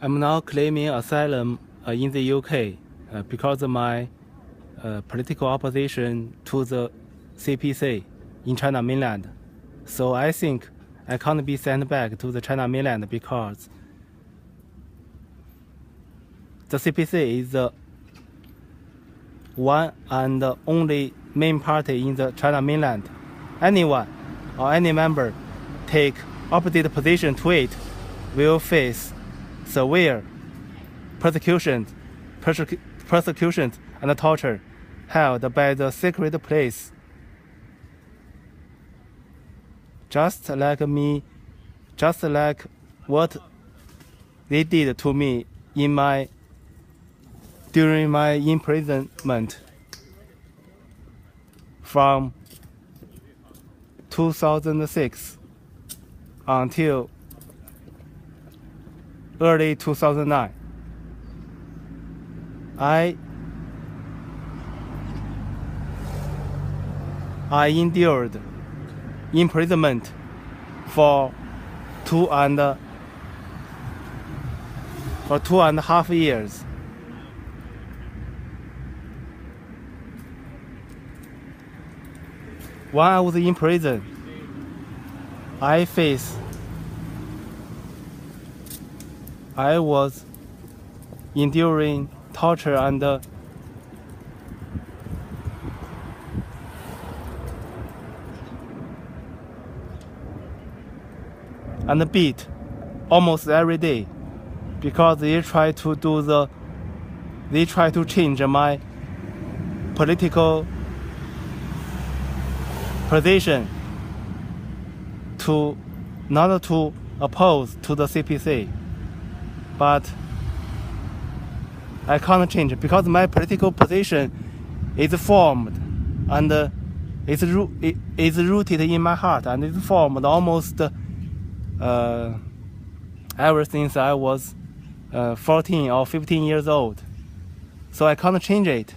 I'm now claiming asylum in the UK because of my political opposition to the CPC in China mainland. So I think I can't be sent back to the China mainland because the CPC is the one and only main party in the China mainland. Anyone or any member take opposite position to it will face severe persecutions and torture held by the secret police. Just like what they did to me during my imprisonment from 2006 until early 2009. I endured imprisonment for two and a half years. When I was in prison, I was enduring torture and beat almost every day because they try to change my political position not to oppose to the CPC, but I can't change it because my political position is formed and is rooted in my heart and is formed almost ever since I was 14 or 15 years old. So I can't change it.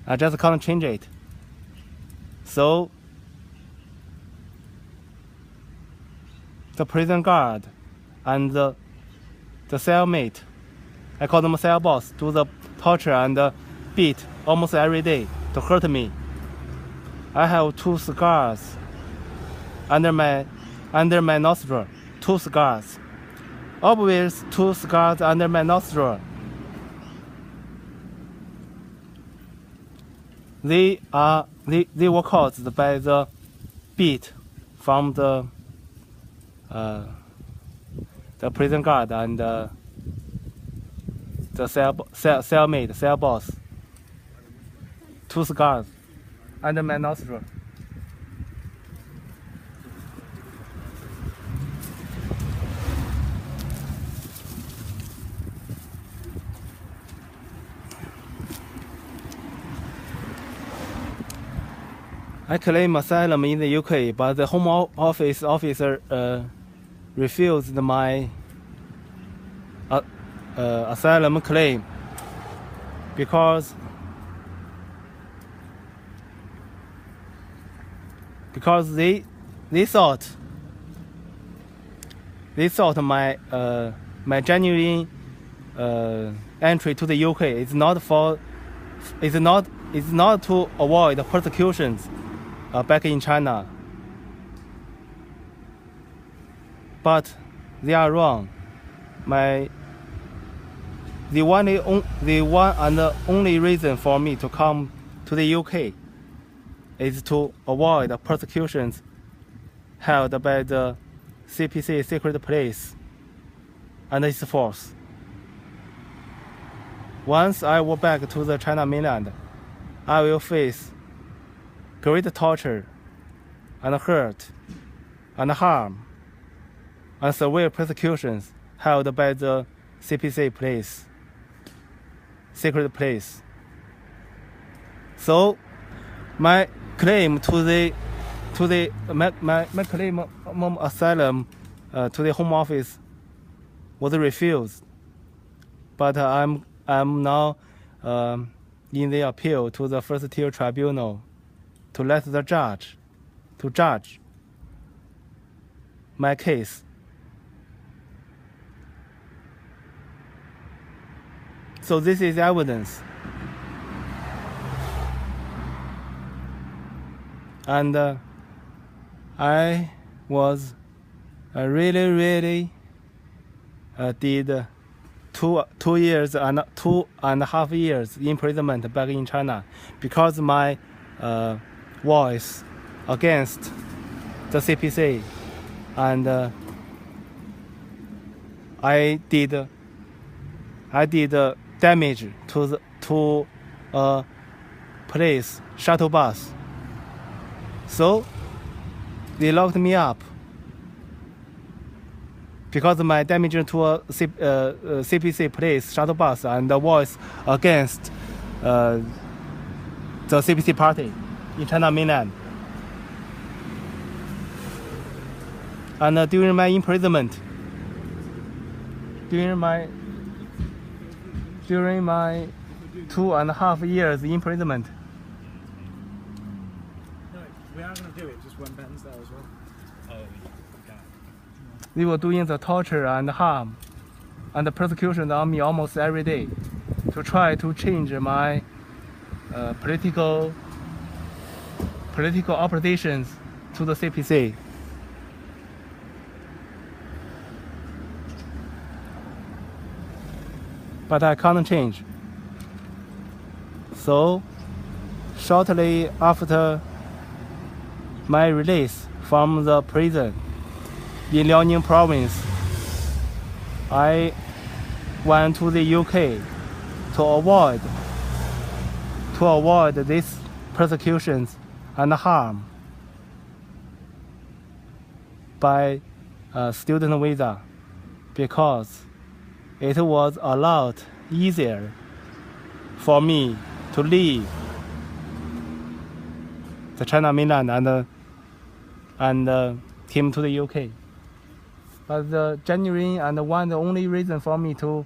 I just can't change it. So the prison guard and the cellmate, I call them cell boss, do the torture and beat almost every day to hurt me. I have 2 scars under my nostril, 2 scars. Obvious 2 scars under my nostril. They were caused by the beat from the prison guard and the cellmate, cell boss. 2 scars under my nostril. I claim asylum in the UK, but the Home Office officer refused my asylum claim because they thought my genuine entry to the UK is not to avoid persecutions back in China. But they are wrong. The one and only reason for me to come to the UK is to avoid the persecutions held by the CPC secret police and its force. Once I go back to the China mainland, I will face great torture and hurt and harm and severe persecutions held by the CPC police, secret police. So my claim my claim of asylum to the Home Office was refused, but I'm now in the appeal to the first tier tribunal to let the judge my case. So this is evidence. And I was really did 2 years and 2.5 years imprisonment back in China because my voice against the CPC, and I did damage to a police shuttle bus. So they locked me up because of my damage to a CPC police shuttle bus and the voice against the CPC party in China mainland. And during my imprisonment, during my 2.5 years imprisonment, we are going to do it just when Ben's there as well. Oh, okay. They were doing the torture and harm and the persecution on me almost every day to try to change my political oppositions to the CPC. But I can't change. So, shortly after my release from the prison in Liaoning province, I went to the UK to avoid these persecutions and harm by student visa, because it was a lot easier for me to leave the China mainland and came to the UK. But the genuine and the only reason for me to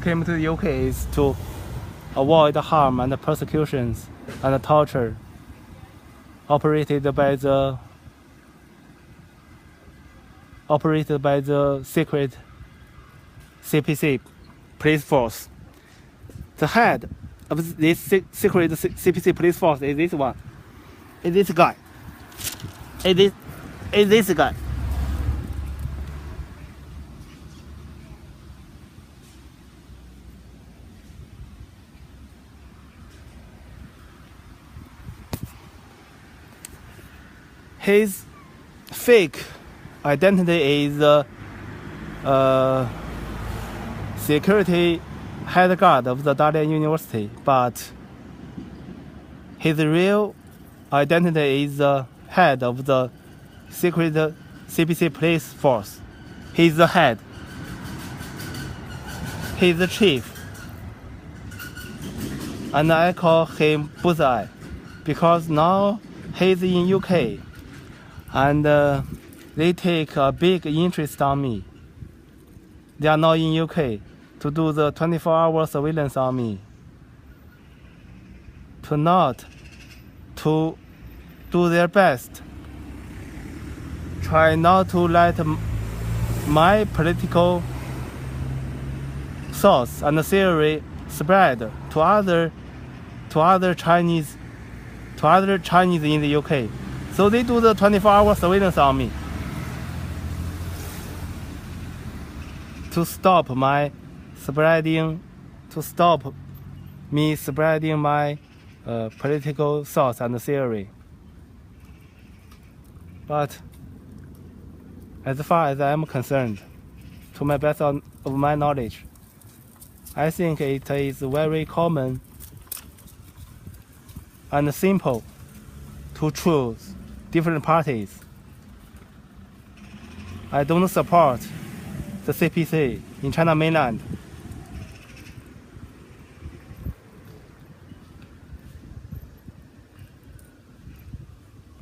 came to the UK is to avoid the harm and the persecutions and the torture operated by the secret CPC police force. The head of this secret CPC police force is this one. Is this guy. Is this guy. His fake identity is security head guard of the Dalian University, but his real identity is the head of the secret CPC police force. He's the head. He's the chief. And I call him Bullseye because now he's in UK and they take a big interest on me. They are now in UK to do the 24-hour surveillance on me. To do their best. Try not to let my political thoughts and theory spread to other Chinese in the UK. So they do the 24-hour surveillance on me to stop me spreading my political thoughts and theory. But as far as I am concerned, to my best of my knowledge, I think it is very common and simple to choose different parties. I don't support the CPC in China mainland.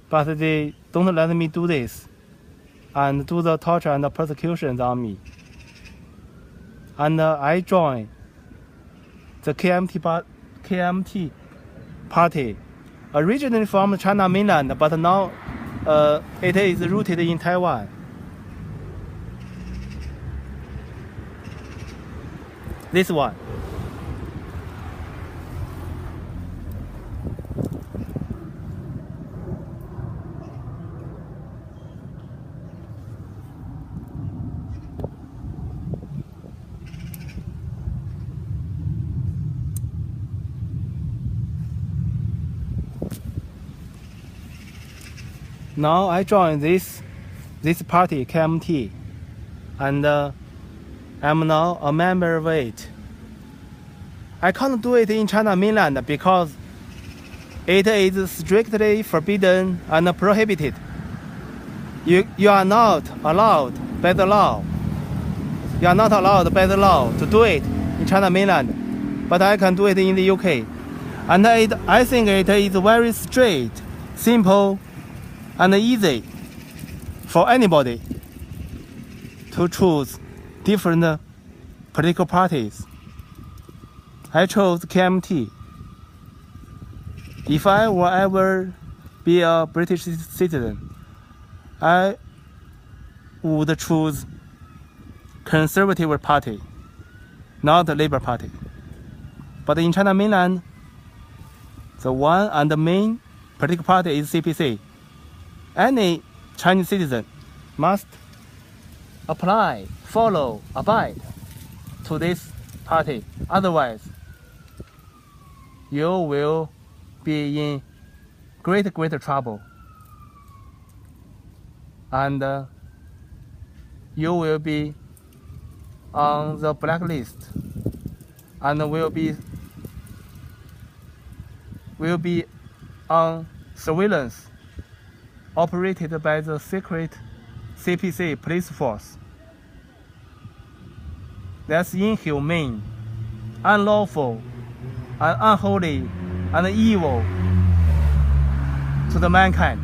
But they don't let me do this and do the torture and the persecutions on me. And I joined the KMT party, originally from China mainland, but now it is rooted in Taiwan. this one. Now I join this party KMT, and I'm now a member of it. I can't do it in China mainland because it is strictly forbidden and prohibited. You are not allowed by the law. You are not allowed by the law to do it in China mainland, but I can do it in the UK. And I think it is very straight, simple, and easy for anybody to choose different political parties. I chose KMT. If I will ever be a British citizen, I would choose Conservative Party, not the Labour Party. But in China mainland, the one and the main political party is CPC. Any Chinese citizen must apply, follow, abide to this party. Otherwise, you will be in great trouble. And you will be on the blacklist and will be on surveillance operated by the secret CPC police force. That's inhumane, unlawful, and unholy, and evil to the mankind.